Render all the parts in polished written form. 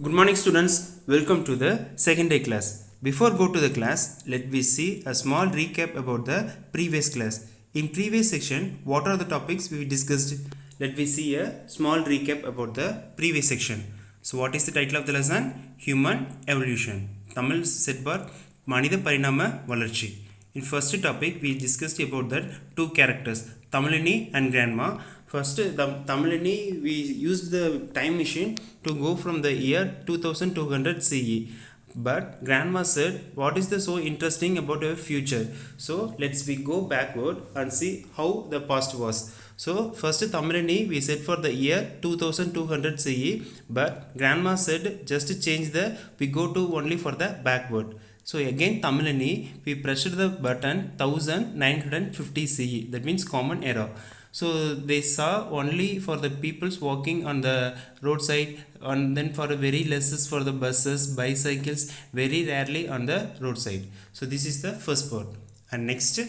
Good morning students, welcome to the second day class. Before go to the class, let me see a small recap about the previous class. In previous section, what are the topics we discussed? Let me see a small recap about the previous section. So what is the title of the lesson? Human Evolution. Tamil set bar Manida Parinama Valarchi. In first topic, we discussed about the two characters, Tamilini and Grandma. First, the Tamilini, we used the time machine to go from the year 2200 CE. But Grandma said, what is the so interesting about our future? So let's we go backward and see how the past was. So first Tamilini we said for the year 2200 CE, but Grandma said just to change the we go to only for the backward. So again Tamilini we pressed the button 1950 CE, that means common era. So they saw only for the peoples walking on the roadside, and then for very less for the buses, bicycles, very rarely on the roadside. So this is the first part. And next,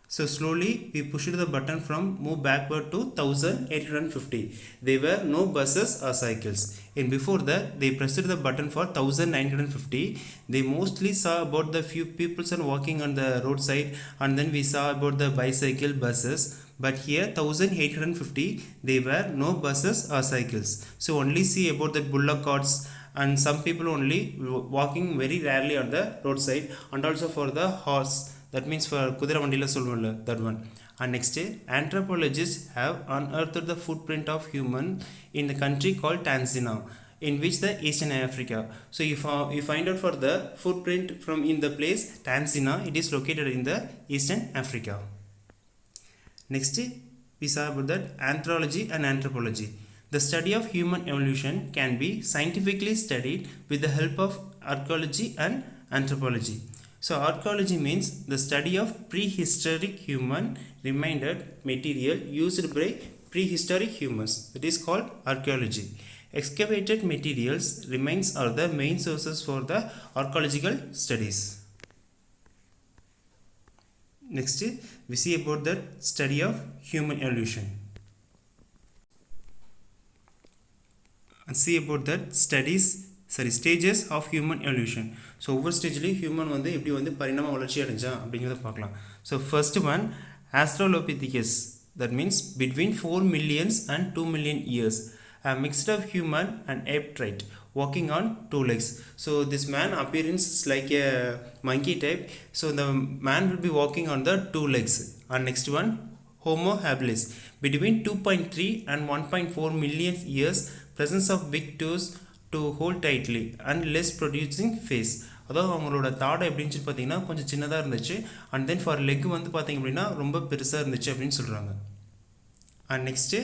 so slowly we pushed the button from move backward to 1850. There were no buses or cycles. And before that, they pressed the button for 1950. They mostly saw about the few people walking on the roadside, and then we saw about the bicycle buses. But here 1850 there were no buses or cycles. So only see about the bullock carts, and some people only walking very rarely on the roadside, and also for the horse, that means for kudira vandila solvalla, that one. And next, anthropologists have unearthed the footprint of human in the country called Tanzania, in which the Eastern Africa. So if you find out for the footprint from in the place Tanzania, it is located in the Eastern Africa. Next, we saw about that anthropology and anthropology. The study of human evolution can be scientifically studied with the help of archaeology and anthropology. So archaeology means the study of prehistoric human remainder material used by prehistoric humans. It is called archaeology. Excavated materials remains are the main sources for the archaeological studies. Next, we see about the study of human evolution. And see about that stages of human evolution. So over ஸ்டேஜ்லேயும் human எப்படி பரிணாம வளர்ச்சி அடைஞ்சா அப்படிங்கிறத பார்க்கலாம். So first one Australopithecus, that means between 4 million and 2 million years, a mixture of human and ape trait walking on two legs. So this man appearance is like a monkey type, so the man will be walking on the two legs. And next one, Homo habilis, between 2.3 and 1.4 million years, presence of big toes to hold tightly and less producing face. அதாவது அவங்களோட தாடை எப்படின்னு சொல்லி பார்த்தீங்கன்னா கொஞ்சம் சின்னதாக இருந்துச்சு, and then for leg பார்த்தீங்க அப்படின்னா ரொம்ப பெருசாக இருந்துச்சு அப்படின்னு சொல்கிறாங்க. And next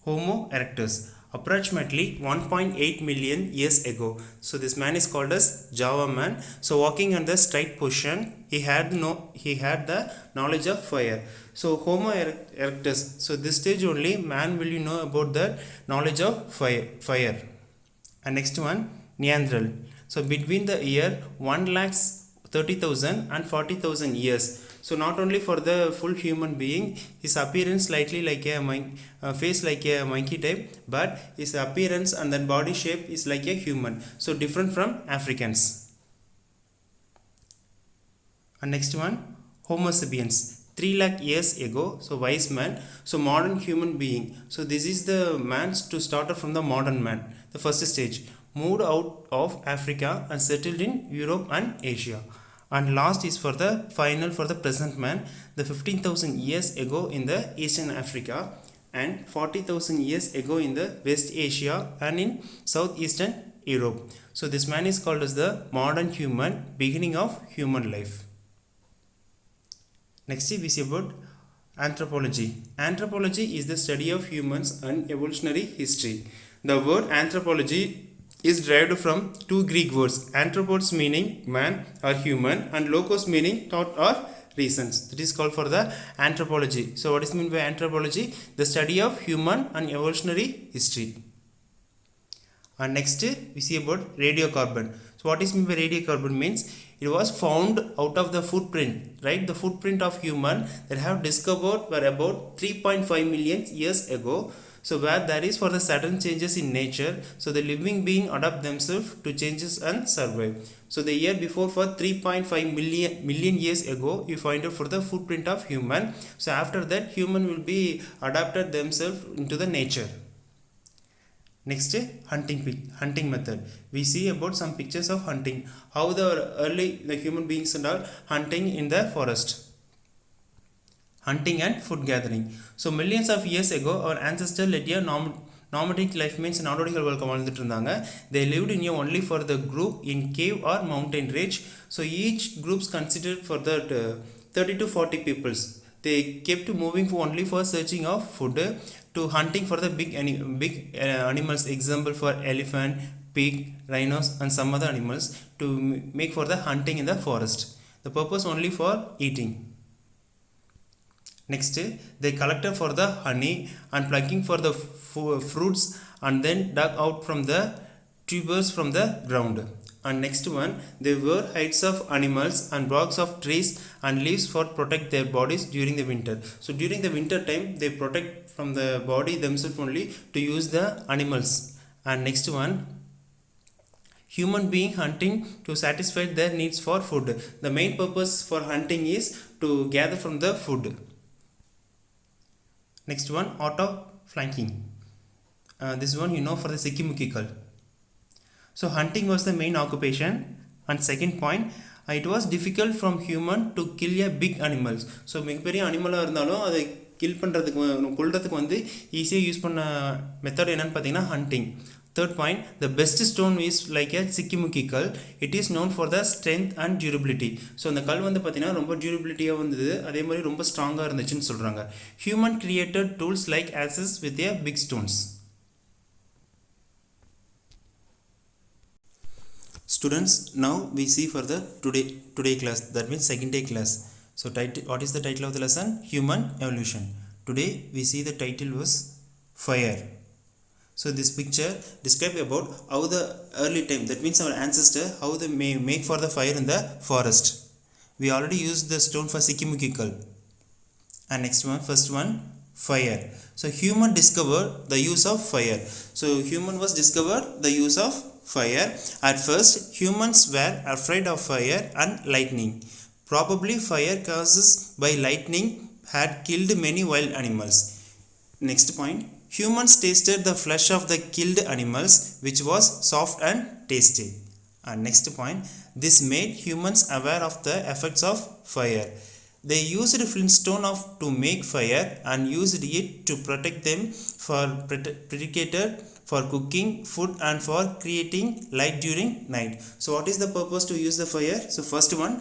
homo erectus, approximately 1.8 million years ago. So this man is called as Java man. So walking on the straight position, he had the knowledge of fire. So Homo erectus. So this stage only man will know about the knowledge of fire. And next one, Neanderthal. So between the year 1,30,000 and 40,000 years. So not only for the full human being, his appearance slightly like a face like a monkey type, but his appearance and then body shape is like a human. So different from Africans. And next one, Homo sapiens. 3 lakh years ago, so wise man, so modern human being. So this is the man to start from the modern man. The first stage, moved out of Africa and settled in Europe and Asia. And last is for the final for the present man, the 15,000 years ago in the Eastern Africa and 40,000 years ago in the West Asia and in Southeastern Europe. So this man is called as the modern human, beginning of human life. Next we see about anthropology. Anthropology is the study of humans and evolutionary history. The word anthropology is derived from two Greek words, anthropos meaning man or human and logos meaning thought or reasons. That is called for the anthropology. So what is meant by anthropology? The study of human and evolutionary history. And next we see about radiocarbon. So what is meant by radiocarbon means it was found out of the footprint, right? The footprint of human that have discovered were about 3.5 million years ago. So where there is for the sudden changes in nature, so the living being adapt themselves to changes and survive. So the year before, for 3.5 million years ago, you find out for the footprint of human. So after that, human will be adapted themselves into the nature. Next, hunting method. We see about some pictures of hunting, how the human beings and all hunting in the forest. Hunting and food gathering. So millions of years ago, our ancestors led a nomadic life, means நாடோடிகள் வாழ்க்கை வாழ்ந்துட்டு இருந்தாங்க. They lived in only for the group in cave or mountain ridge. So each groups considered for that 30 to 40 peoples. They kept moving only for searching of food to hunting for the big animals. Example for elephant, pig, rhinos and some other animals to make for the hunting in the forest. The purpose only for eating. Next, they collected for the honey and plucking for the fruits and then dug out from the tubers from the ground. And next one, they wore hides of animals and barks of trees and leaves for protect their bodies during the winter. So during the winter time, they protect from the body themselves only to use the animals. And next one, human being hunting to satisfy their needs for food. The main purpose for hunting is to gather from the food. Next one, art of flanking. This one you know for the Sikkimuki cult. So hunting was the main occupation. And second point, it was difficult from human to kill a big animals. So மிகப்பெரிய அனிமலாக இருந்தாலும் அதை kill பண்ணுறதுக்கு கொல்றதுக்கு வந்து ஈஸியாக use பண்ண method என்னன்னு பார்த்தீங்கன்னா hunting. Third point, the best stone is like a Sikkimuki kal. It is known for the strength and durability. So அந்த கல் வந்து பார்த்தீங்கன்னா ரொம்ப டியூரபிலிட்டியாக வந்தது, அதே மாதிரி ரொம்ப ஸ்ட்ராங்காக இருந்துச்சுன்னு சொல்கிறாங்க. Human created tools like axes with a big stones. Students, now we see for the today class, that means second day class. So what is the title of the lesson? Human evolution. Today we see the title was fire. So this picture describe about how the early time, that means our ancestor, how they make for the fire in the forest. We already used the stone for Sikkimuki kal. And next one, first one, fire. So human discovered the use of fire. So human was discovered the use of fire. At first, humans were afraid of fire and lightning. Probably fire causes by lightning had killed many wild animals. Next point, humans tasted the flesh of the killed animals, which was soft and tasty. And next point, this made humans aware of the effects of fire. They used flintstone to make fire and used it to protect them for predator, for cooking food and for creating light during night. So what is the purpose to use the fire? So first one,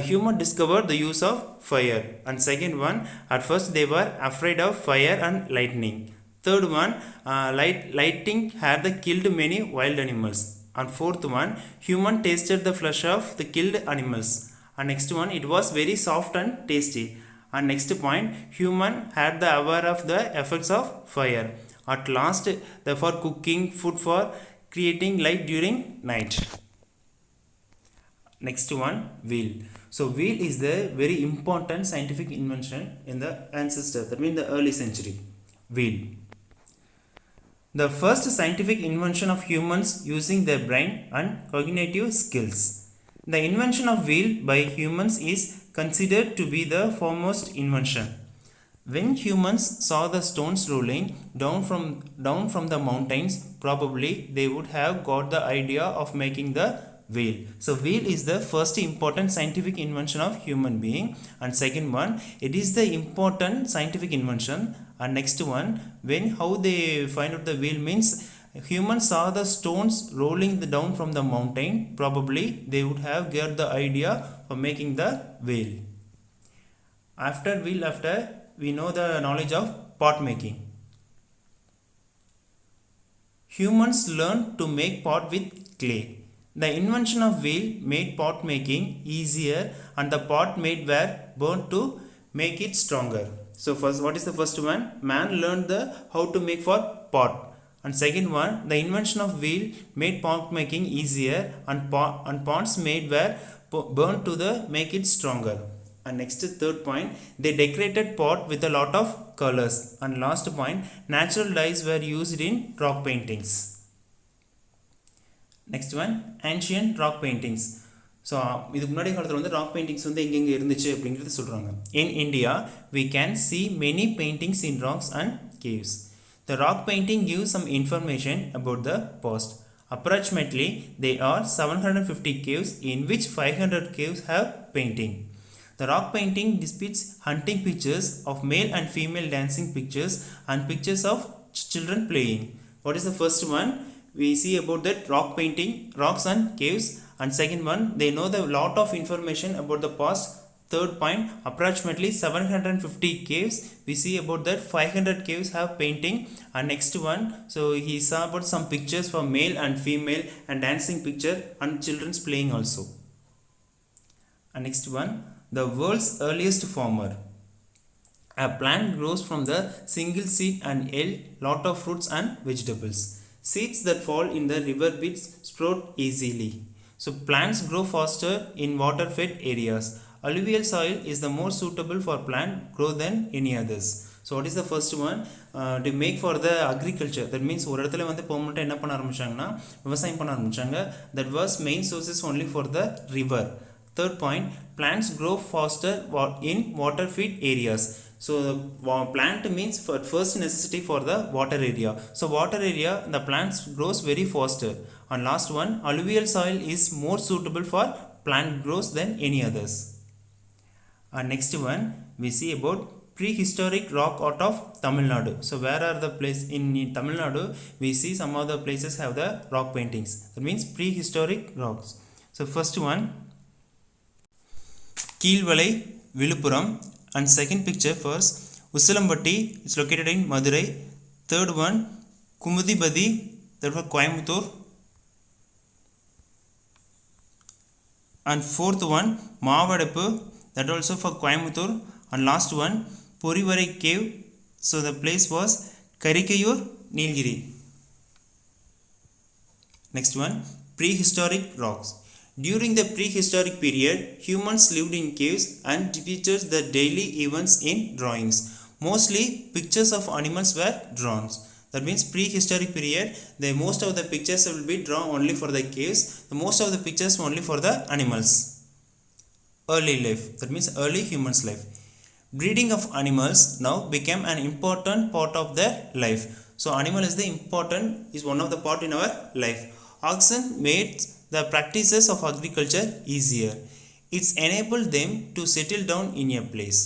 human discovered the use of fire. And second one, at first they were afraid of fire and lightning. Third one, lighting had killed many wild animals. And fourth one, human tasted the flesh of the killed animals. And next one, it was very soft and tasty. And next point, human had the aware of the effects of fire. At last, for cooking food, for creating light during night. Next one, wheel. So wheel is the very important scientific invention in the ancestor, that means the early century. Wheel. The first scientific invention of humans using their brain and cognitive skills. The invention of wheel by humans is considered to be the foremost invention. When humans saw the stones rolling down from the mountains, probably they would have got the idea of making the wheel. So wheel is the first important scientific invention of human being. And second one, it is the important scientific invention. And next one, how they find out the wheel means humans saw the stones rolling down from the mountain, probably they would have got the idea of making the wheel. After wheel, we know the knowledge of pot making. Humans learned to make pot with clay. The invention of wheel made pot making easier and the pot made were burnt to make it stronger. So first, what is the first one? Man learned how to make for pot. And second one, the invention of wheel made pot making easier and pots made were burnt to make it stronger. And next third point, they decorated pot with a lot of colors. And last point, natural dyes were used in rock paintings. Next one, ancient rock paintings. So இதுக்கு முன்னாடி காலத்தில் வந்து rock paintings வந்து எங்கெங்கே இருந்துச்சு அப்படிங்கிறது சொல்கிறாங்க. In India, we can see many paintings in rocks and caves. The rock painting gives some information about the past. Approximately, there are 750 caves in which 500 caves have painting. The rock painting depicts hunting pictures of male and female dancing pictures and pictures of children playing. What is the first one? We see about that rock painting, rocks and caves. And second one, they know the lot of information about the past. Third point, approximately 750 caves. We see about that 500 caves have painting. And next one, so he saw about some pictures for male and female and dancing picture and children's playing also. And next one, the world's earliest farmer. A plant grows from the single seed and yield lot of fruits and vegetables. Seeds that fall in the river beds sprout easily. So plants grow faster in water-fed areas. Alluvial soil is the more suitable for plant growth than any others. So what is the first one? To make for the agriculture. That means ஒரு இடத்துல வந்து பெர்மனெண்ட்டாக என்ன பண்ண ஆரம்பிச்சாங்கன்னா விவசாயம் பண்ண ஆரம்பிச்சாங்க. That was main sources only for the river. Third point, plants grow faster in water-fed areas. So plant means first necessity for the water area. So water area, the plants grows very faster. And last one, alluvial soil is more suitable for plant growth than any others. And next one, we see about prehistoric rock art of Tamil Nadu. So where are the places in Tamil Nadu? We see some of the places have the rock paintings. That means prehistoric rocks. So first one, Keelvalai, Viluppuram. And second picture first, Usilambatti, it's located in Madurai. Third one, Kumudibadi, that was Coimbatore. And fourth one, Maavadappu, that also for Coimbatore. And last one, Porivarai cave. So the place was Karikayur, Nilgiri. Next one, prehistoric rocks. During the prehistoric period, humans lived in caves and depicted the daily events in drawings. Mostly pictures of animals were drawn. That means prehistoric period, most of the pictures will be drawn only for the caves. Most of the pictures only for the animals. Early life, that means early humans' life. Breeding of animals now became an important part of their life. So animal is one of the part in our life. Oxen made the practices of agriculture easier. It's enabled them to settle down in a place.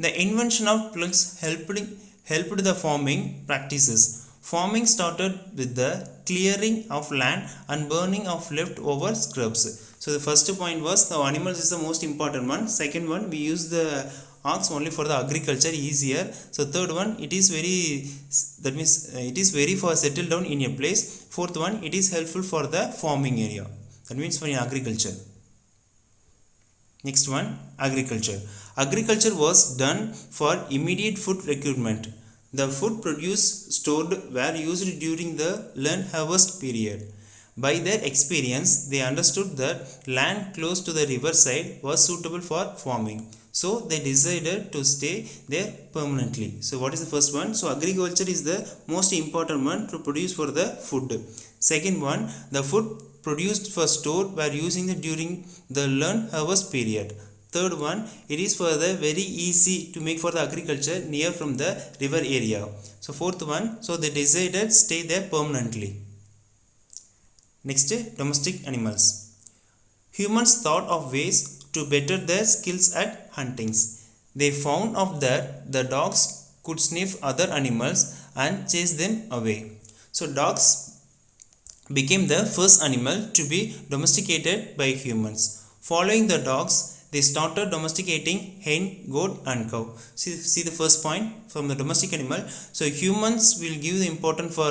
The invention of plugs helped the farming practices. Farming started with the clearing of land and burning of leftover scraps. So the first point was the animals is the most important one. Second one, we use the ox only for the agriculture easier. So third one, it is very for settle down in a place. Fourth one, it is helpful for the farming area. That means for agriculture. Next one, agriculture. Agriculture was done for immediate food requirement. The food produced stored were used during the land harvest period. By their experience, they understood that land close to the riverside was suitable for farming. So they decided to stay there permanently. So what is the first one? So agriculture is the most important one to produce for the food. Second one, the food produced for store were using it during the land harvest period. Third one, it is for the very easy to make for the agriculture near from the river area. So fourth one, so they decided stay there permanently. Next, domestic animals. Humans thought of ways to better their skills at huntings. They found out that the dogs could sniff other animals and chase them away. So dogs became the first animal to be domesticated by humans. Following the dogs, they started domesticating hen, goat and cow. See the first point from the domestic animal. So humans will give the importance for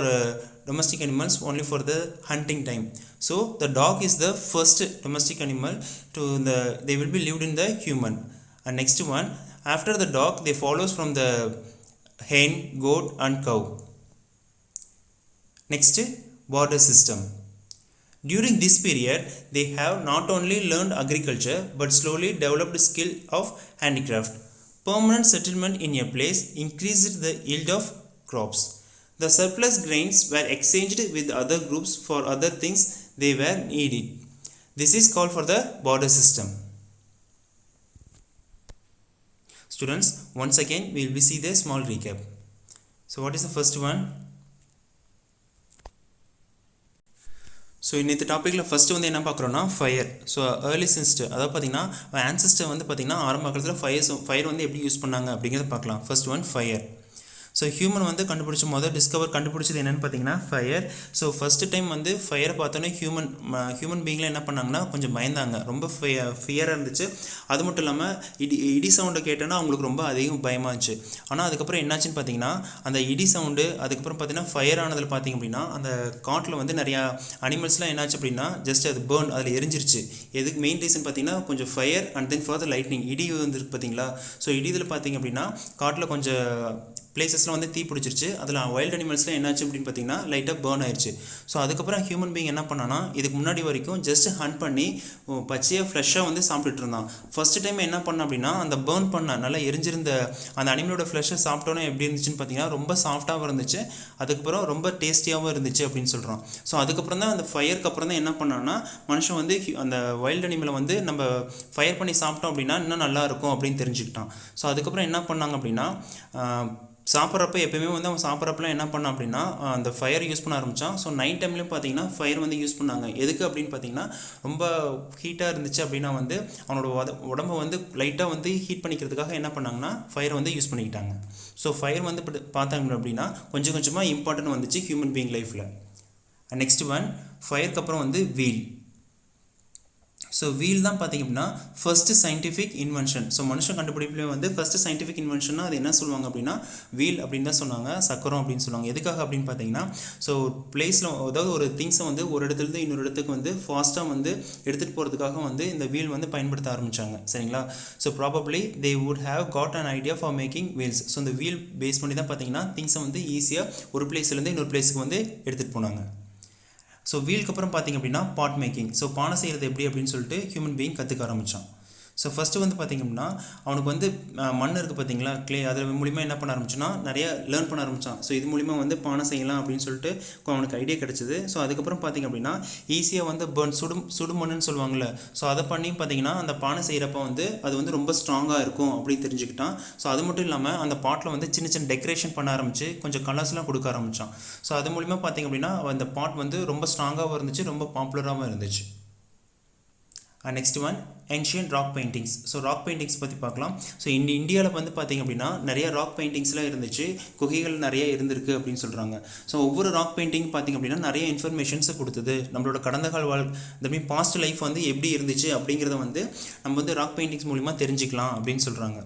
domestic animals only for the hunting time. So the dog is the first domestic animal they will be lived in the human. And next one, after the dog, they follows from the hen, goat and cow. Next, border system. During this period, they have not only learned agriculture but slowly developed skill of handicraft. Permanent settlement in a place increased the yield of crops. The surplus grains were exchanged with other groups for other things they were needed. This is called for the border system. Students, once again we will see the small recap. So what is the first one? So இந்த டாப்பிக்கில் first வந்து என்ன பார்க்குறோன்னா fire. So early சின்ஸ்டர், அதாவது பார்த்திங்கன்னா ancestor வந்து பார்த்திங்கன்னா ஆரம்ப காலத்தில் ஃபயர் வந்து எப்படி யூஸ் பண்ணாங்க அப்படிங்கிறத பார்க்கலாம். First one fire. So human வந்து கண்டுபிடிச்சது என்னென்னு பார்த்தீங்கன்னா ஃபயர். ஸோ ஃபஸ்ட்டு டைம் வந்து ஃபயரை பார்த்தோன்னே ஹியூமன் பீயிங்கில் என்ன பண்ணாங்கன்னா கொஞ்சம் பயந்தாங்க, ரொம்ப ஃபியராக இருந்துச்சு. அது மட்டும் இல்லாமல் இடி சவுண்டை கேட்டோன்னா அவங்களுக்கு ரொம்ப அதிகம் பயமாச்சு. ஆனால் அதுக்கப்புறம் என்னாச்சுன்னு பார்த்தீங்கன்னா அந்த இடி சவுண்டு அதுக்கப்புறம் பார்த்தீங்கன்னா ஃபயர் ஆனதில் பார்த்திங்க அப்படின்னா அந்த காட்டில் வந்து நிறையா அனிமல்ஸ்லாம் என்னாச்சு அப்படின்னா ஜஸ்ட் அது பேர்ன், அதில் எரிஞ்சிருச்சு. எதுக்கு மெயின் ரீசன் பார்த்தீங்கன்னா கொஞ்சம் fire and then for the lightning, இடி வந்துருக்கு பார்த்தீங்களா. ஸோ இதில் பார்த்திங்க அப்படின்னா காட்டில் கொஞ்சம் பிளேசஸ்லாம் வந்து தீ பிடிச்சிருச்சு. அதில் வைல்டு அனிமல்ஸ்லாம் என்னாச்சு அப்படின்னு பார்த்தீங்கன்னா லைட்டாக பேர்ன் ஆயிடுச்சு. ஸோ அதுக்கப்புறம் ஹியூமன் பீயிங் என்ன பண்ணான்னா இதுக்கு முன்னாடி வரைக்கும் ஜஸ்ட் ஹண்ட் பண்ணி பச்சையாக ஃப்ரெஷ்ஷாக வந்து சாப்பிட்டுட்டு இருந்தான். ஃபஸ்ட்டு டைம் என்ன பண்ண அப்படின்னா அந்த பேர்ன் பண்ண நல்லா எரிஞ்சிருந்த அந்த அனிமலோட ஃப்ளஷை சாப்பிட்டோன்னே எப்படி இருந்துச்சுன்னு பார்த்தீங்கன்னா ரொம்ப சாஃப்டாகவும் இருந்துச்சு, அதுக்கப்புறம் ரொம்ப டேஸ்டியாகவும் இருந்துச்சு அப்படின்னு சொல்கிறோம். ஸோ அதுக்கப்புறம் தான் அந்த ஃபயருக்கு அப்புறம் தான் என்ன பண்ணான்னா மனுஷன் வந்து அந்த வைல்டு அனிமலை வந்து நம்ம ஃபயர் பண்ணி சாப்பிட்டோம் அப்படின்னா இன்னும் நல்லாயிருக்கும் அப்படின்னு தெரிஞ்சுக்கிட்டான். ஸோ அதுக்கப்புறம் என்ன பண்ணாங்க அப்படின்னா சாப்பிட்றப்ப எப்போயுமே வந்து அவன் சாப்பிட்றப்பலாம் என்ன பண்ணான் அப்படின்னா அந்த ஃபயர் யூஸ் பண்ண ஆரம்பித்தான். ஸோ நைட் டைம்லேயும் பார்த்தீங்கன்னா ஃபயர் வந்து யூஸ் பண்ணாங்க. எதுக்கு அப்படின்னு பார்த்தீங்கன்னா ரொம்ப ஹீட்டாக இருந்துச்சு அப்படின்னா வந்து அவனோட உடம்பை வந்து லைட்டாக வந்து ஹீட் பண்ணிக்கிறதுக்காக என்ன பண்ணாங்கன்னா ஃபயர் வந்து யூஸ் பண்ணிக்கிட்டாங்க. ஸோ ஃபயர் வந்து பார்த்தாங்க அப்படின்னா கொஞ்சம் கொஞ்சமாக இம்பார்ட்டன்ட் வந்துச்சு ஹியூமன் பீயிங் லைஃப்பில். நெக்ஸ்ட் ஒன் ஃபயருக்கு அப்புறம் வந்து வீல். ஸோ வீல் தான் பார்த்திங்க அப்படின்னா ஃபர்ஸ்ட் சயின்டிஃபிக் இன்வென்ஷன். ஸோ மனுஷன் கண்டுபிடிப்புலேயே வந்து ஃபர்ஸ்ட் சயின்டிஃபிக் இன்வென்ஷன்னா அது என்ன சொல்லுவாங்க அப்படின்னா வீல் அப்படின்னு தான் சொன்னாங்க, சக்கரம் அப்படின்னு சொல்லுவாங்க. எதுக்காக அப்படின்னு பார்த்தீங்கன்னா ஸோ பிளேஸில் அதாவது ஒரு திங்ஸை வந்து ஒரு இடத்துலேருந்து இன்னொரு இடத்துக்கு வந்து ஃபாஸ்ட்டாக வந்து எடுத்துகிட்டு போகிறதுக்காக வந்து இந்த வீல் வந்து பயன்படுத்த ஆரம்பித்தாங்க. சரிங்களா. So probably they would have got an idea for making wheels. So இந்த வீல் பேஸ் பண்ணி தான் பார்த்தீங்கன்னா திங்ஸை வந்து ஈஸியாக ஒரு பிளேஸ்லேருந்து இன்னொரு பிளேஸுக்கு வந்து எடுத்துகிட்டு போனாங்க. ஸோ வீலுக்கு அப்புறம் பார்த்திங்க அப்படின்னா பாட் மேக்கிங். ஸோ பானை செய்கிறது எப்படி அப்படின்னு சொல்லிட்டு ஹியூமன் பீயிங் கற்றுக்க ஆரம்பித்தான். ஸோ ஃபஸ்ட்டு வந்து பார்த்திங்க அப்படின்னா அவனுக்கு வந்து மண் இருக்குது பார்த்தீங்களா, க்ளே, அதில் மூலிமா என்ன பண்ண ஆரம்பிச்சுன்னா நிறைய லேர்ன் பண்ண ஆரம்பித்தான். ஸோ இது மூலிமா வந்து பானை செய்யலாம் அப்படின்னு சொல்லிட்டு அவனுக்கு ஐடியா கிடச்சிது. ஸோ அதுக்கப்புறம் பார்த்திங்க அப்படின்னா ஈஸியாக வந்து சுடுமண்ணுன்னு சொல்லுவாங்கள்ல, ஸோ அதை பண்ணி பார்த்திங்கன்னா அந்த பானை செய்கிறப்ப வந்து அது வந்து ரொம்ப ஸ்ட்ராங்காக இருக்கும் அப்படின்னு தெரிஞ்சுக்கிட்டான். ஸோ அது மட்டும் இல்லாமல் அந்த பாட்டில் வந்து சின்ன சின்ன டெக்கரேஷன் பண்ண ஆரம்பித்து கொஞ்சம் கலர்ஸ்லாம் கொடுக்க ஆரம்பித்தான். ஸோ அது மூலிமா பார்த்திங்க அப்படின்னா அந்த பாட் வந்து ரொம்ப ஸ்ட்ராங்காகவும் இருந்துச்சு, ரொம்ப பாப்புலராகவும் இருந்துச்சு. Next one ancient rock paintings. So rock paintings பற்றி பார்க்கலாம். ஸோ இந்தியாவில் வந்து பார்த்திங்க அப்படின்னா நிறைய ராக் பெயிண்டிங்ஸ்லாம் இருந்துச்சு, குகைகள் நிறைய இருந்திருக்கு அப்படின்னு சொல்கிறாங்க. ஸோ ஒவ்வொரு ராக் பெயிண்டிங் பார்த்திங்க அப்படின்னா நிறைய இன்ஃபர்மேஷன்ஸை கொடுத்தது. நம்மளோட கடந்த கால இந்த மீன் பாஸ்ட் லைஃப் வந்து எப்படி இருந்துச்சு அப்படிங்கிறத வந்து நம்ம வந்து ராக் பெயிண்டிங்ஸ் மூலிமா தெரிஞ்சுக்கலாம் அப்படின்னு சொல்கிறாங்க.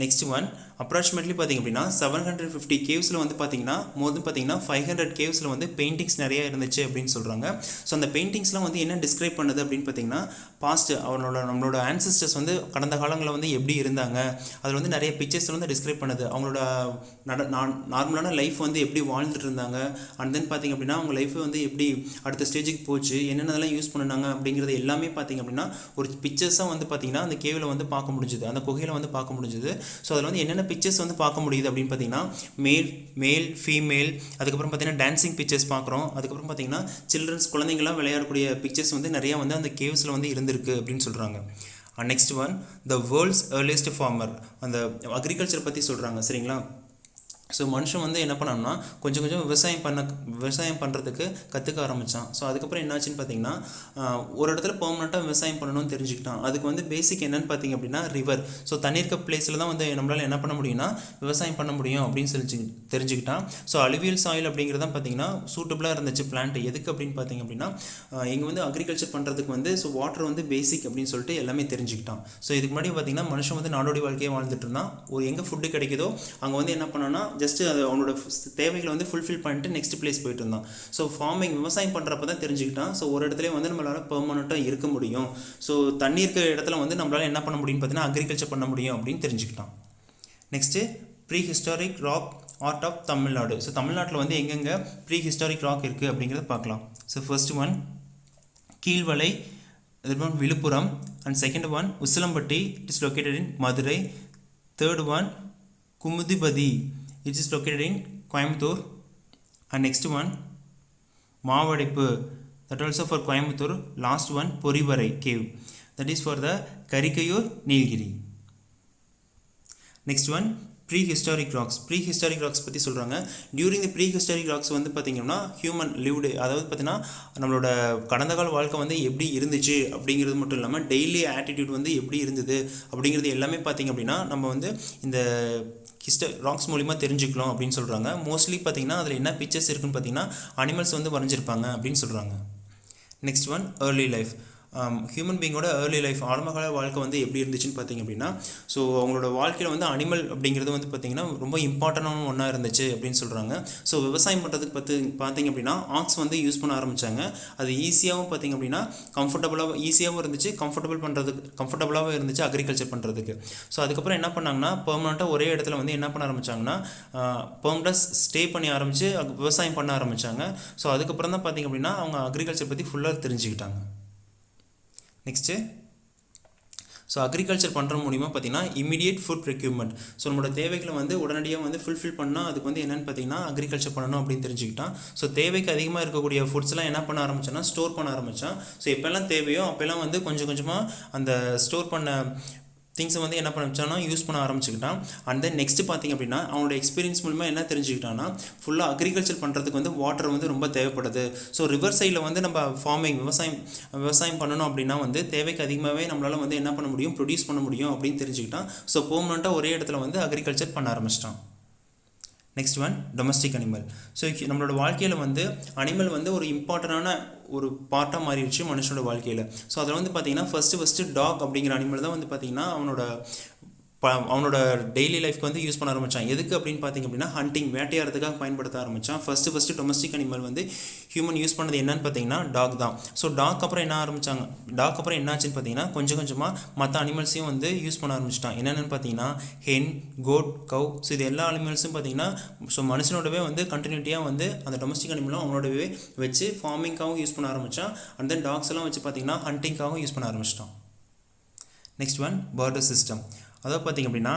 நெக்ஸ்ட் ஒன் அப்ராக்சிமேட்லி பார்த்திங்க அப்படின்னா 750 கேவ்ஸில் வந்து பார்த்திங்கன்னா மோர் தென் பார்த்திங்கன்னா 500 கேவ்ஸில் வந்து பெயிண்டிங்ஸ் நிறையா இருந்துச்சு அப்படின்னு சொல்கிறாங்க. ஸோ அந்த பெயிண்டிங்ஸ்லாம் வந்து என்ன டிஸ்கிரைப் பண்ணுது அப்படின்னு பார்த்திங்கன்னா பாஸ்ட் நம்மளோட ஆன்சஸ்டர்ஸ் வந்து கடந்த காலங்களில் வந்து எப்படி இருந்தாங்க, அதில் வந்து நிறைய பிக்சர்ஸ் வந்து டிஸ்கிரைப் பண்ணுது. அவங்களோட நார்மலான லைஃப் வந்து எப்படி வாழ்ந்துட்டு இருந்தாங்க, அண்ட் தென் பார்த்திங்க அப்படின்னா அவங்க லைஃப் வந்து எப்படி அடுத்த ஸ்டேஜுக்கு போச்சு, என்னென்னதெல்லாம் யூஸ் பண்ணினாங்க அப்படிங்கிறது எல்லாமே பார்த்திங்க அப்படின்னா ஒரு பிக்சர்ஸாக வந்து பார்த்திங்கன்னா அந்த கேவில் வந்து பார்க்க முடிஞ்சுது, அந்த குகையில் வந்து பார்க்க முடிஞ்சுது. ஸோ அதில் வந்து என்னென்ன பிக்சர்ஸ் வந்து பார்க்க முடியுது அப்படின்னு பார்த்தீங்கன்னா மேல் ஃபீமேல், அதுக்கப்புறம் பார்த்தீங்கன்னா டான்சிங் பிக்சர்ஸ் பார்க்குறோம். அதுக்கப்புறம் பார்த்தீங்கன்னா சில்ட்ரன்ஸ் குழந்தைங்களாம் விளையாடக்கூடிய பிக்சர்ஸ் வந்து நிறையா வந்து அந்த கேவ்ஸில் வந்து இருந்திருக்கு அப்படின்னு சொல்கிறாங்க. Next one the world's earliest farmer. அந்த அக்ரிகல்ச்சர் பற்றி சொல்கிறாங்க. சரிங்களா. ஸோ மனுஷன் வந்து என்ன பண்ணான்னா கொஞ்சம் கொஞ்சம் விவசாயம் பண்ணுறதுக்கு கற்றுக்க ஆரம்பித்தான். ஸோ அதுக்கப்புறம் என்னாச்சுன்னு பார்த்தீங்கன்னா ஒரு இடத்துல பெர்மனெண்ட்டாக விவசாயம் பண்ணணும்னு தெரிஞ்சுக்கிட்டான். அதுக்கு வந்து பேசிக் என்னென்னு பார்த்தீங்க அப்படின்னா ரிவர். ஸோ தண்ணி இருக்க பிளேஸில் தான் வந்து நம்மளால் என்ன பண்ண முடியும்னா விவசாயம் பண்ண முடியும் அப்படின்னு சொல்லி தெரிஞ்சுக்கிட்டான். ஸோ அலுவியல் சாயில் அப்படிங்கிறதான் பார்த்தீங்கன்னா சூட்டபுளாக இருந்துச்சு பிளான்ட். எதுக்கு அப்படின்னு பார்த்தீங்க அப்படின்னா இங்கே வந்து அக்ரிகல்ச்சர் பண்ணுறதுக்கு வந்து ஸோ வாட்டர் வந்து பேசிக் அப்படின்னு சொல்லிட்டு எல்லாமே தெரிஞ்சுக்கிட்டான். ஸோ இதுக்கு முன்னாடி பார்த்தீங்கன்னா மனுஷன் வந்து நாடோடி வாழ்க்கையை வாழ்ந்துட்டு இருந்தான். ஒரு எங்கே ஃபுட்டு கிடைக்குதோ அங்கே வந்து என்ன பண்ணோன்னா ஜஸ்ட்டு அது அவனோட தேவைகளை வந்து ஃபுல்ஃபில் பண்ணிட்டு நெக்ஸ்ட் பிளேஸ் போயிட்டு இருந்தான். ஸோ ஃபார்மிங் விவசாயம் பண்ணுறப்ப தான் தெரிஞ்சுக்கிட்டான். ஸோ ஒரு இடத்துல வந்து நம்மளால் பெர்மனெண்ட்டாக இருக்க முடியும், ஸோ தண்ணி இருக்கிற இடத்துல வந்து நம்மளால் என்ன பண்ண முடியும்னு பார்த்தீங்கன்னா அக்ரிகல்ச்சர் பண்ண முடியும் அப்படின்னு தெரிஞ்சுக்கிட்டான். Next pre historic rock art of Tamil Nadu. So தமிழ்நாட்டில் வந்து எங்கெங்கே ப்ரீ ஹிஸ்டாரிக் ராக் இருக்குது அப்படிங்கிறத பார்க்கலாம். So first one Keelvalai, that one Vilupuram, and second one Usilambatti, it is located in Madurai. Third one Kumudibadi, it is located in Coimbatore. And next one Mavadippu, that also for Coimbatore. Last one Porivarai cave, that is for the Karikayur Nilgiri. Next one prehistoric rocks. Prehistoric rocks பற்றி சொல்கிறாங்க. During the prehistoric rocks வந்து பார்த்திங்கன்னா human lived, அதாவது பார்த்திங்கன்னா நம்மளோட கடந்த கால வாழ்க்கை வந்து எப்படி இருந்துச்சு அப்படிங்கிறது மட்டும் இல்லாமல் டெய்லி ஆட்டிடியூட் வந்து எப்படி இருந்தது அப்படிங்கிறது எல்லாமே பார்த்திங்க அப்படின்னா நம்ம வந்து இந்த ராக்ஸ் மூலிமா தெரிஞ்சுக்கலாம் அப்படின்னு சொல்கிறாங்க. மோஸ்ட்லி பார்த்திங்கன்னா அதில் என்ன பிக்சர்ஸ் இருக்குன்னு பார்த்திங்கன்னா அனிமல்ஸ் வந்து வரைஞ்சிருப்பாங்க அப்படின்னு சொல்கிறாங்க. Next one early life. Human பீங்கோட ஏர்லி லைஃப், ஆரம்பகால வாழ்க்கை வந்து எப்படி இருந்துச்சுன்னு பார்த்திங்க அப்படின்னா, ஸோ அவங்களோட வாழ்க்கையில் வந்து அனிமல் அப்படிங்கிறது வந்து பார்த்திங்கன்னா ரொம்ப இம்பார்ட்டண்டான ஒன்றா இருந்துச்சு அப்படின்னு சொல்கிறாங்க. ஸோ விவசாயம் பண்ணுறதுக்கு பார்த்திங்க அப்படின்னா ஆக்ஸ் வந்து யூஸ் பண்ண ஆரம்பித்தாங்க. அது ஈஸியாகவும் பார்த்திங்க அப்படின்னா ஈஸியாகவும் இருந்துச்சு, கம்ஃபர்டபுளாகவும் இருந்துச்சு அக்ரிகல்ச்சர் பண்ணுறதுக்கு. ஸோ அதுக்கப்புறம் என்ன பண்ணாங்கன்னா பெர்மனெண்ட்டாக ஒரே இடத்துல வந்து என்ன பண்ண ஆரம்பித்தாங்கன்னா பெர்மனெண்ட்டாக ஸ்டே பண்ணி ஆரம்பித்து விவசாயம் பண்ண ஆரம்பித்தாங்க. ஸோ அதுக்கப்புறம் தான் பார்த்திங்க அப்படின்னா அவங்க அக்ரிகல்ச்சர் பற்றி ஃபுல்லாக தெரிஞ்சுக்கிட்டாங்க. நெக்ஸ்ட்டு ஸோ அக்ரிகல்ச்சர் பண்ணுற மூலிமா பார்த்திங்கன்னா இமீடியட் ஃபுட் ரெக்யூர்மெண்ட். ஸோ நம்மளோட தேவைகளை வந்து உடனடியாக வந்து ஃபுல்ஃபில் பண்ணால் அதுக்கு வந்து என்னென்னு பார்த்திங்கன்னா அக்ரிகல்ச்சர் பண்ணணும் அப்படின்னு தெரிஞ்சுக்கிட்டான். ஸோ தேவைக்கு அதிகமாக இருக்கக்கூடிய ஃபுட்ஸ்லாம் என்ன பண்ண ஆரம்பிச்சான்னா ஸ்டோர் பண்ண ஆரம்பித்தான். ஸோ எப்போல்லாம் தேவையோ அப்போல்லாம் வந்து கொஞ்சம் கொஞ்சமாக அந்த ஸ்டோர் பண்ண திங்ஸை வந்து என்ன பண்ண யூஸ் பண்ண ஆரம்பிச்சுக்கிட்டான். அண்ட் தென் நெக்ஸ்ட் பார்த்திங்க அப்படின்னா அவனோட எக்ஸ்பீரியன்ஸ் மூலமா என்ன தெரிஞ்சுக்கிட்டான்னா ஃபுல்லாக அக்ரிகல்ச்சர் பண்ணுறதுக்கு வந்து வாட்டர் வந்து ரொம்ப தேவைப்படுது. ஸோ ரிவர் சைடில் வந்து நம்ம விவசாயம் பண்ணணும் அப்படின்னா வந்து தேவைக்கு அதிகமாகவே நம்மளால் வந்து என்ன பண்ண முடியும், ப்ரொடியூஸ் பண்ண முடியும் அப்படின்னு தெரிஞ்சுக்கிட்டான். ஸோ பெர்மனெண்ட்டாக ஒரே இடத்துல வந்து அக்ரிகல்ச்சர் பண்ண ஆரம்பிச்சிட்டான். Next one domestic animal. So நம்மளோட வாழ்க்கையில் வந்து அனிமல் வந்து ஒரு இம்பார்ட்டண்டான ஒரு பார்ட்டாக மாறிடுச்சு மனுஷனோட வாழ்க்கையில். ஸோ அதில் வந்து பார்த்திங்கன்னா ஃபஸ்ட்டு டாக் அப்படிங்கிற அனிமல் தான் வந்து பார்த்திங்கன்னா அவனோட டெய்லி லைஃப்க்கு வந்து யூஸ் பண்ண ஆரம்பித்தான். எதுக்கு அப்படின்னு பார்த்திங்க அப்படின்னா ஹண்டிங், வேட்டையாடுறதுக்காக பயன்படுத்த ஆரம்பித்தான். ஃபஸ்ட்டு டொமஸ்டிக் அனிமல் வந்து ஹியூமன் யூஸ் பண்ணது என்னன்னு பார்த்தீங்கன்னா டாக் தான். ஸோ டாக் அப்புறம் என்னாச்சுன்னு பார்த்தீங்கன்னா கொஞ்சம் கொஞ்சமாக மற்ற அனிமல்ஸையும் வந்து யூஸ் பண்ண ஆரம்பிச்சிட்டான். என்னென்னு பார்த்தீங்கன்னா ஹென், கோட், கவ். ஸோ இது எல்லா அனிமல்ஸும் பார்த்தீங்கன்னா ஸோ மனுஷனோடவே வந்து கண்டினியூட்டியாக வந்து அந்த டொமஸ்டிக் அனிமலும் அவனோடவே வச்சு ஃபார்மிங்காகவும் யூஸ் பண்ண ஆரம்பித்தான். அண்ட் தென் டாக்ஸ் எல்லாம் வச்சு பார்த்தீங்கன்னா ஹண்டிங்காகவும் யூஸ் பண்ண ஆரம்பிச்சிட்டான். Next one border system. அதாவது பார்த்திங்க அப்படின்னா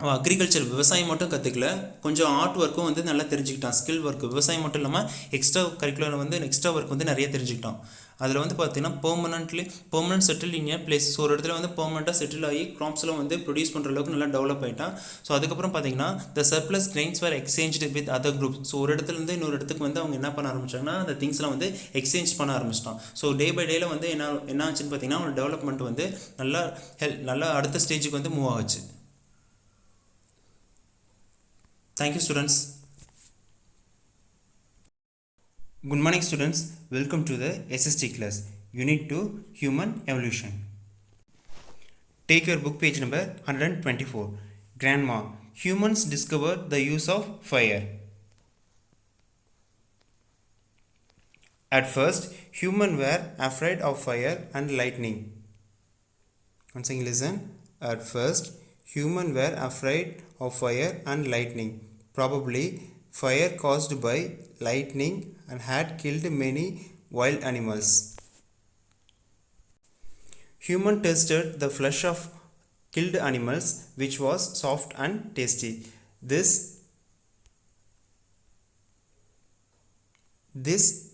அவன் அக்ரிகல்ச்சர் விவசாயம் மட்டும் கற்றுக்கல, கொஞ்சம் ஆர்ட் ஒர்க்கும் வந்து நல்லா தெரிஞ்சுக்கிட்டான். ஸ்கில் ஒர்க், விவசாயம் மட்டும் இல்லாமல் எக்ஸ்ட்ரா கரிக்குலர் வந்து எக்ஸ்ட்ரா ஒர்க் வந்து நிறைய தெரிஞ்சுக்கிட்டான். அதில் வந்து பார்த்திங்கன்னா permanent settle in A place. So ஒரு இடத்துல வந்து பெர்மனெண்ட்டாக செட்டில் ஆகி க்ராப்ஸ்லாம் வந்து ப்ரொடியூஸ் பண்ணுற அளவுக்கு நல்லா டெவலப் ஆகிட்டான். ஸோ அதுக்கப்புறம் பார்த்திங்கன்னா the surplus grains were exchanged with other group. So ஒரு இடத்துலேருந்து இன்னொரு இடத்துக்கு வந்து அவங்க என்ன பண்ண ஆரம்பிச்சாங்கன்னா அந்த திங்ஸ்லாம் வந்து எக்ஸ்சேஞ்ச் பண்ண ஆரம்பிச்சிட்டான். ஸோ டே பை டேயில் வந்து என்ன ஆச்சுன்னு பார்த்திங்கன்னா அவனோட டெவலப்மெண்ட் வந்து நல்லா அடுத்த ஸ்டேஜுக்கு வந்து மூவ் ஆச்சு. Thank you students. Good morning students, welcome to the SST class, Unit 2 Human Evolution. Take your book page number 124. Grandma, humans discovered the use of fire. At first, humans were afraid of fire and lightning. Once again listen. At first, humans were afraid of fire and lightning. Probably fire caused by lightning and had killed many wild animals. Humans tasted the flesh of killed animals, which was soft and tasty. This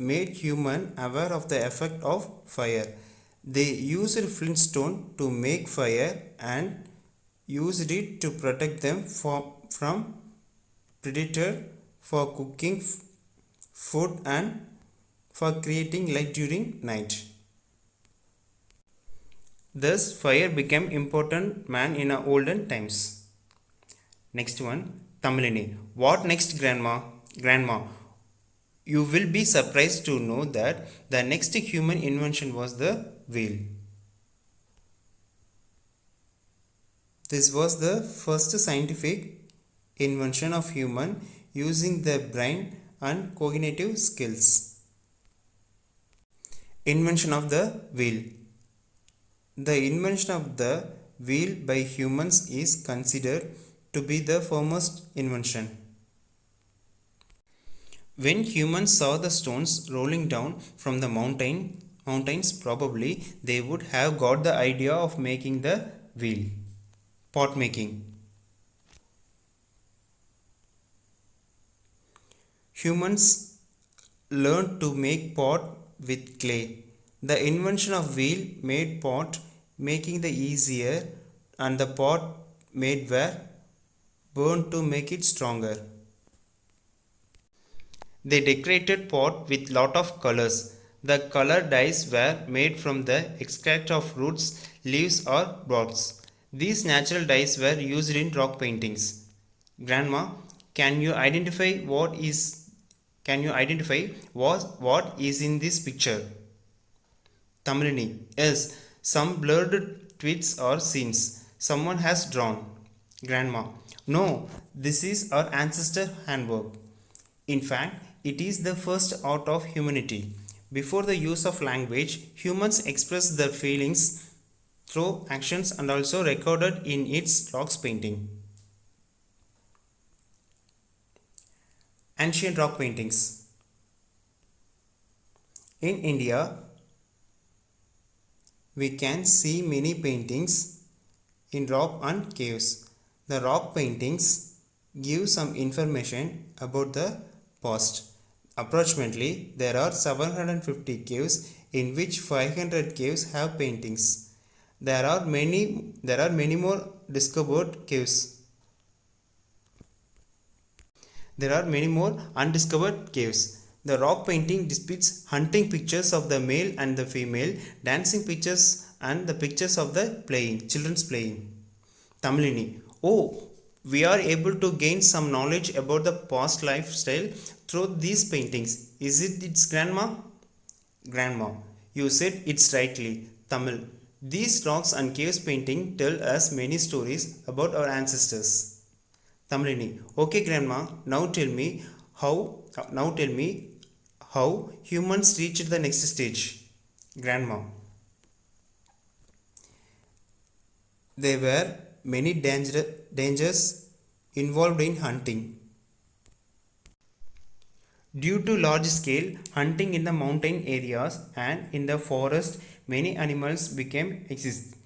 made humans aware of the effect of fire. They used flintstone to make fire and used it to protect them from predator, for cooking food and for creating light during night. Thus fire became important man in olden times. Next one, Tamilini. What next, grandma? You will be surprised to know that the next human invention was the wheel. This was the first scientific invention of human using their brain and cognitive skills. Invention of the wheel. The invention of the wheel by humans is considered to be the foremost invention. When humans saw the stones rolling down from the mountain mountains, probably they would have got the idea of making the wheel. Pot making. Humans learned to make pot with clay. The invention of wheel made pot making the easier, and the pot made were burned to make it stronger. They decorated pot with lot of colors. The color dyes were made from the extract of roots, leaves or browns. These natural dyes were used in rock paintings. Grandma, can you identify what is in this picture? Tamilini, yes, some blurred tweets or seams. Someone has drawn. Grandma, no, this is our ancestor handwork. In fact, it is the first art of humanity. Before the use of language, humans expressed their feelings through actions and also recorded in its rocks painting. Ancient rock paintings. In India, we can see many paintings in rock and caves. The rock paintings give some information about the past. Approximately, there are 750 caves in which 500 caves have paintings. There are many more discovered caves. There are many more undiscovered caves. The rock painting depicts hunting pictures of the male and the female, dancing pictures and the pictures of the children's playing. Tamilini. Oh, we are able to gain some knowledge about the past lifestyle through these paintings. Is it its grandma? Grandma. You said it's rightly. Tamil. These rocks and caves painting tell us many stories about our ancestors. Tamilini. Okay, grandma. Now tell me how humans reached the next stage. Grandma. There were many dangers involved in hunting. Due to large scale hunting in the mountain areas and in the forest, many animals became extinct.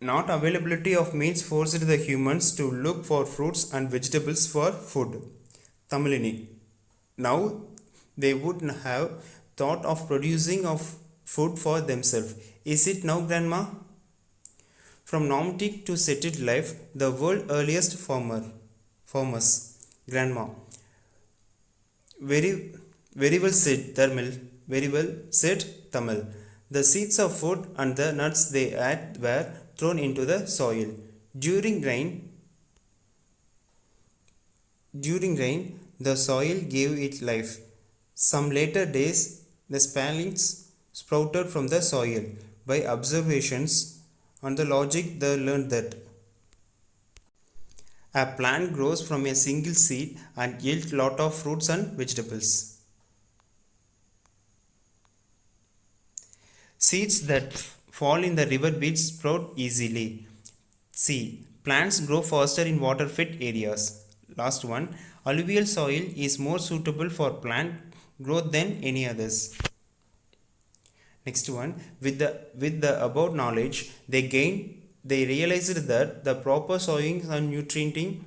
Not availability of means forced the humans to look for fruits and vegetables for food. Tamilini. Now they would have thought of producing of food for themselves. Is it now, grandma? From nomadic to settled life, the world's earliest farmers. Grandma. Very well said, Tamil. Very well said, Tamil. The seeds of food and the nuts they had were thrown into the soil. During rain, the soil gave it life. Some later days, the saplings sprouted from the soil. By observations and the logic, they learned that a plant grows from a single seed and yields lot of fruits and vegetables. Seeds that fall in the river beds sprout easily. C. Plants grow faster in water-fed areas. Last one. Alluvial soil is more suitable for plant growth than any others. Next one. With the above knowledge, they realized that the proper sowing and nutrienting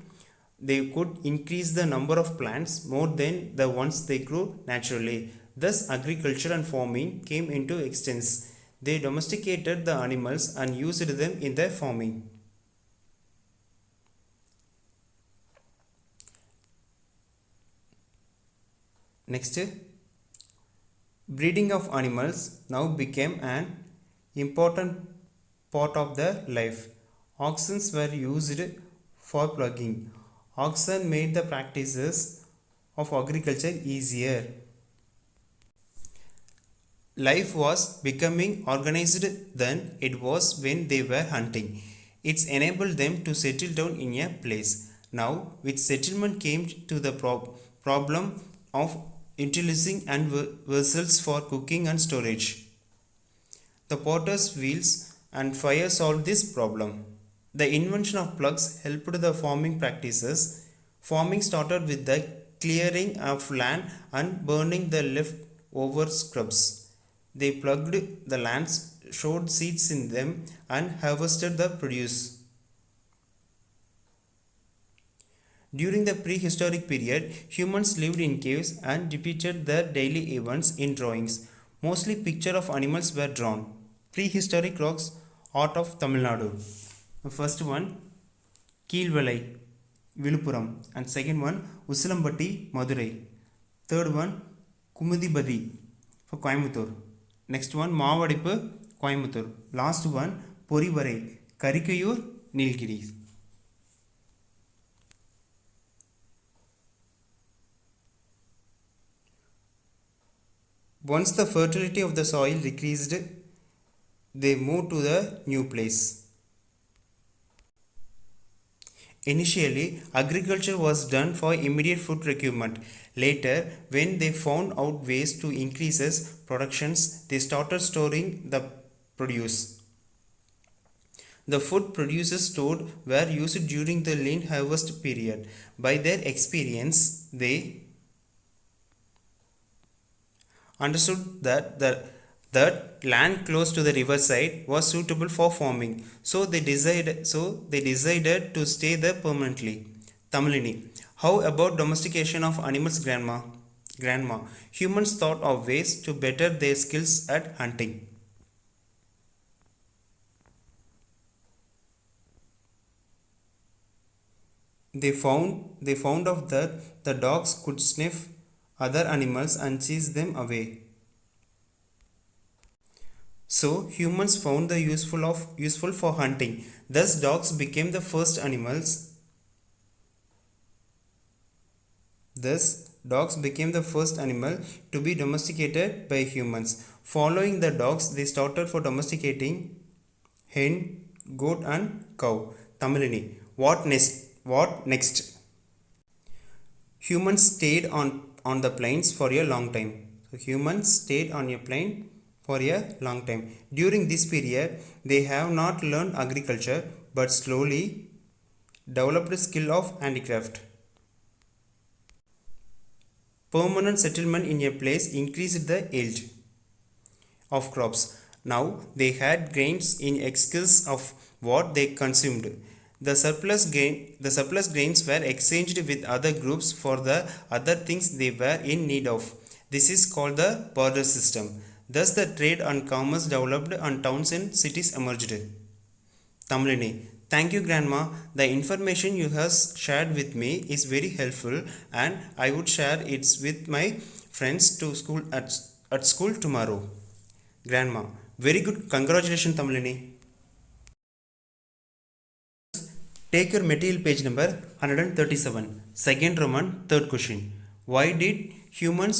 they could increase the number of plants more than the ones they grew naturally. Thus, agriculture and farming came into existence. They domesticated the animals and used them in their farming. Next, breeding of animals now became an important part of their life. Oxen were used for ploughing. Oxen made the practices of agriculture easier. Life was becoming organized than it was when they were hunting. It enabled them to settle down in a place. Now, with settlement came to the problem of utilizing and vessels for cooking and storage. The potter's wheels and fire solved this problem. The invention of plugs helped the farming practices. Farming started with the clearing of land and burning the leftover scraps. They plugged the lands, sowed seeds in them, and harvested the produce. During the prehistoric period, humans lived in caves and depicted their daily events in drawings. Mostly pictures of animals were drawn. Prehistoric rocks, art of Tamil Nadu. The first one, Keelvalai, Vilupuram, and second one, Usilambatti, Madurai. Third one, Kumudibadi for Coimbatore. Next one, Maavadippu, Coimbatore. Last one, Porivarai, Karikayur, Nilgiris. Once the fertility of the soil decreased, they moved to the new place. Initially, agriculture was done for immediate food requirement. Later, when they found out ways to increase productions, they started storing the produce. The food produces stored were used during the lean harvest period. By their experience, they understood that land close to the riverside was suitable for farming, so they decided to stay there permanently. Tamilini. How about domestication of animals, Grandma. Humans thought of ways to better their skills at hunting. They found out that the dogs could sniff other animals and chase them away. So humans found the useful for hunting. Thus dogs became the first animals. Thus dogs became the first animal to be domesticated by humans. Following the dogs, they started for domesticating hen, goat and cow. Tamilini. What next? What next? Humans stayed on the plains for a long time. So humans stayed on a plain for a long time. During this period, they have not learned agriculture but slowly developed skill of handicraft. Permanent settlement in a place increased the yield of crops. Now they had grains in excess of what they consumed. The surplus grains were exchanged with other groups for the other things they were in need of. This is called the barter system. Thus the trade and commerce developed and towns and cities emerged. Tamilini. Thank you, Grandma. The information you have shared with me is very helpful and I would share it with my friends to school at school tomorrow. Grandma. Very good. Congratulations, Tamilini. Take your material page number 137. Second Roman, third question. Why did human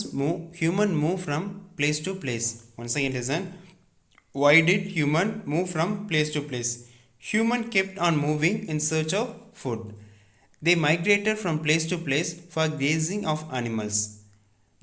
move from place to place? Once again listen. Why did human move from place to place? Human kept on moving in search of food. They migrated from place to place for grazing of animals.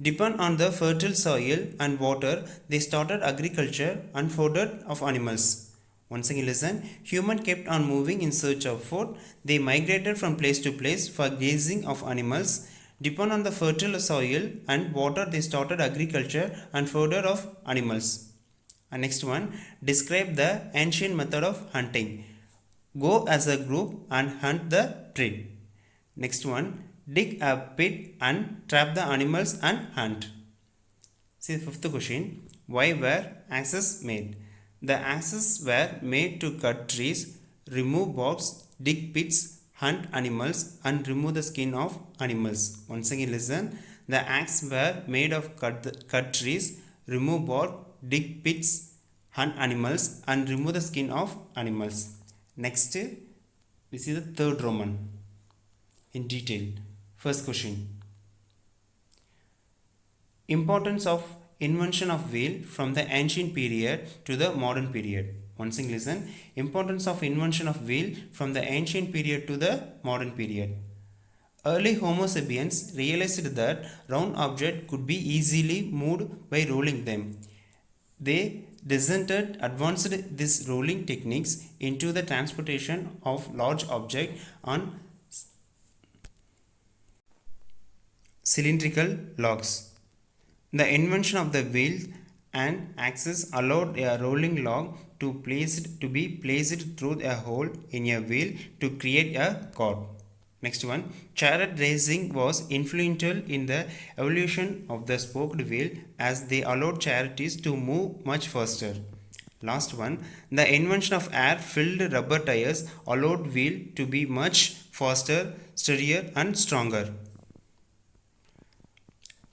Depend on the fertile soil and water, they started agriculture and fodder of animals. Once again listen. Human kept on moving in search of food. They migrated from place to place for grazing of animals. Depend on the fertile soil and water, they started agriculture and fodder of animals. And next one, describe the ancient method of hunting. Go as a group and hunt the prey. Next one, dig a pit and trap the animals and hunt. See the fifth question. Why were axes made? The axes were made to cut trees, remove barks, dig pits, hunt animals and remove the skin of animals. Once again listen. The axes were made of cut trees, remove bark, dig pits, hunt animals and remove the skin of animals. Next, we see the third Roman in detail. First question. Importance of invention of wheel from the ancient period to the modern period. Once again listen. Importance of invention of wheel from the ancient period to the modern period. Early Homo sapiens realized that round objects could be easily moved by rolling them. They advanced these rolling techniques into the transportation of large objects on cylindrical logs. The invention of the wheel and axis allowed a rolling log to be placed through a hole in a wheel to create a cart. Next one, chariot racing was influential in the evolution of the spoked wheel as they allowed chariots to move much faster. Last one, the invention of air-filled rubber tires allowed wheel to be much faster, steadier and stronger.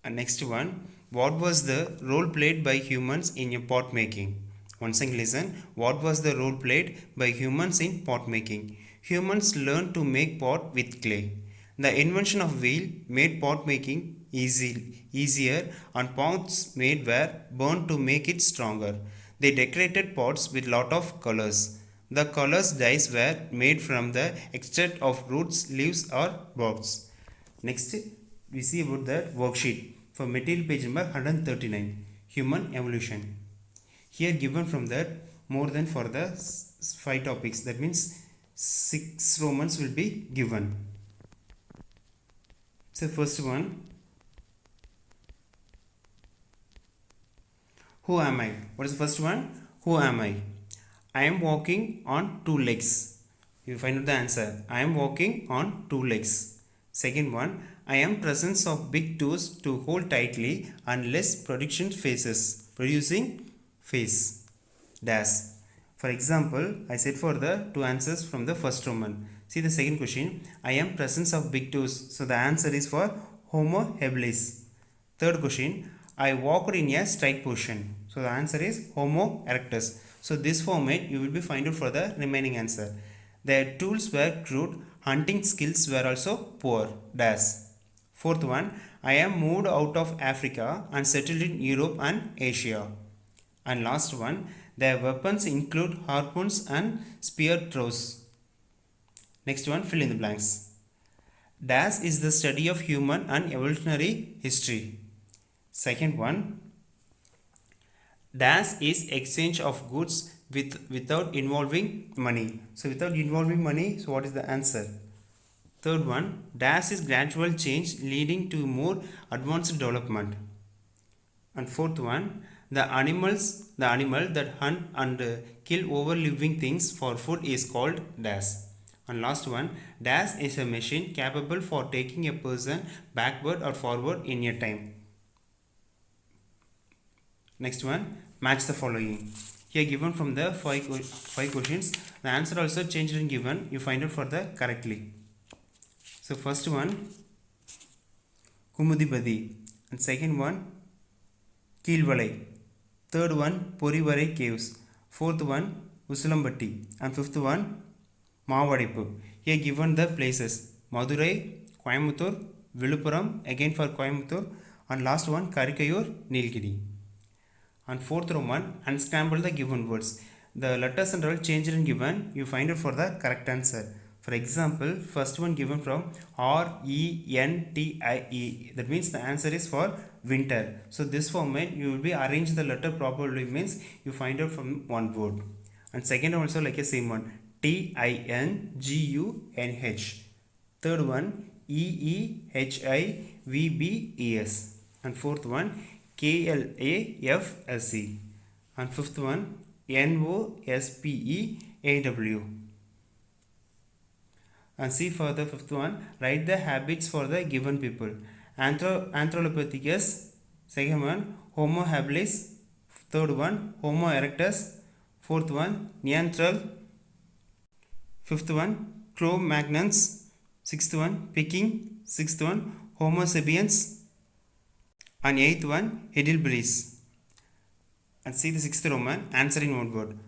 And next one, what was the role played by humans in a pot making? Once again listen, what was the role played by humans in pot making? Humans learned to make pot with clay. The invention of wheel made pot making easier and pots made were burned to make it stronger. They decorated pots with lot of colors. The colors dyes were made from the extract of roots, leaves or barks. Next, we see about the worksheet for material page number 139, human evolution. Here given from that more than for the 5 topics, that means 6 Romans will be given. So first one, who am I? What is the first one? Who am I? I am walking on 2 legs. You find out the answer. I am walking on 2 legs. Second one, I am presence of big toes to hold tightly and less producing face. Dash. For example, I said for the 2 answers from the first Roman. See the second question. I am presence of big toes. So the answer is for Homo habilis. Third question. I walked in a straight position. So the answer is Homo erectus. So this format you will be find out for the remaining answer. Their tools were crude. Hunting skills were also poor. Dash. Fourth one. I am moved out of Africa and settled in Europe and Asia. And last one. Their weapons include harpoons and spear throws. Next one, fill in the blanks. Dash is the study of human and evolutionary history. Second one, dash is exchange of goods without involving money. So without involving money, so what is the answer? Third one, dash is gradual change leading to more advanced development. And fourth one, the animal that hunt and kill over living things for food is called dash. And last one, dash is a machine capable for taking a person backward or forward in a time. Next one, match the following. Here given from the five questions, the answer also changed and given. You find out for the correctly. So first one, Kumudibadi, and second one, Kilvalai. Third one, Porivarai Caves. Fourth one, Usulambatti. And fifth one, Mavadipu. Here given the places, Madurai, Coimbatore, Viluppuram, again for Coimbatore, and last one, Karikayur, Nilgiri. And fourth Roman, unscramble the given words. The letters and all changed and given, you find out for the correct answer. For example, first one given from R-E-N-T-I-E. That means the answer is for winter. So this format you will be arrange the letter properly, means you find out from one word. And second also like a same one, T-I-N-G-U-N-H. Third one, E-E-H-I-V-B-E-S. And fourth one, K-L-A-F-S-E. And fifth one, N-O-S-P-E-A-W. And see for the fifth one, write the habits for the given people. Anthropopithecus. Second one, Homo habilis. Third one, Homo erectus. Fourth one, Neanderthal. Fifth one, Cro-Magnons. Sixth one, Peking. Sixth one, Homo sapiens. And eighth one, Heidelbergs. And see the sixth Roman, answering one word.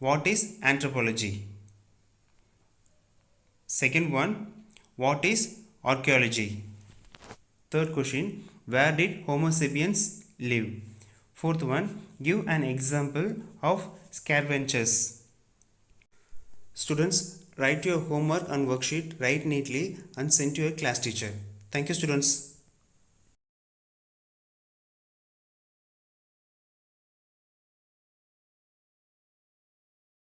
What is anthropology? Second one, what is archaeology? Third question, where did Homo sapiens live? Fourth one, give an example of scavengers. Students, write your homework and worksheet, write neatly and send to your class teacher. Thank you, students.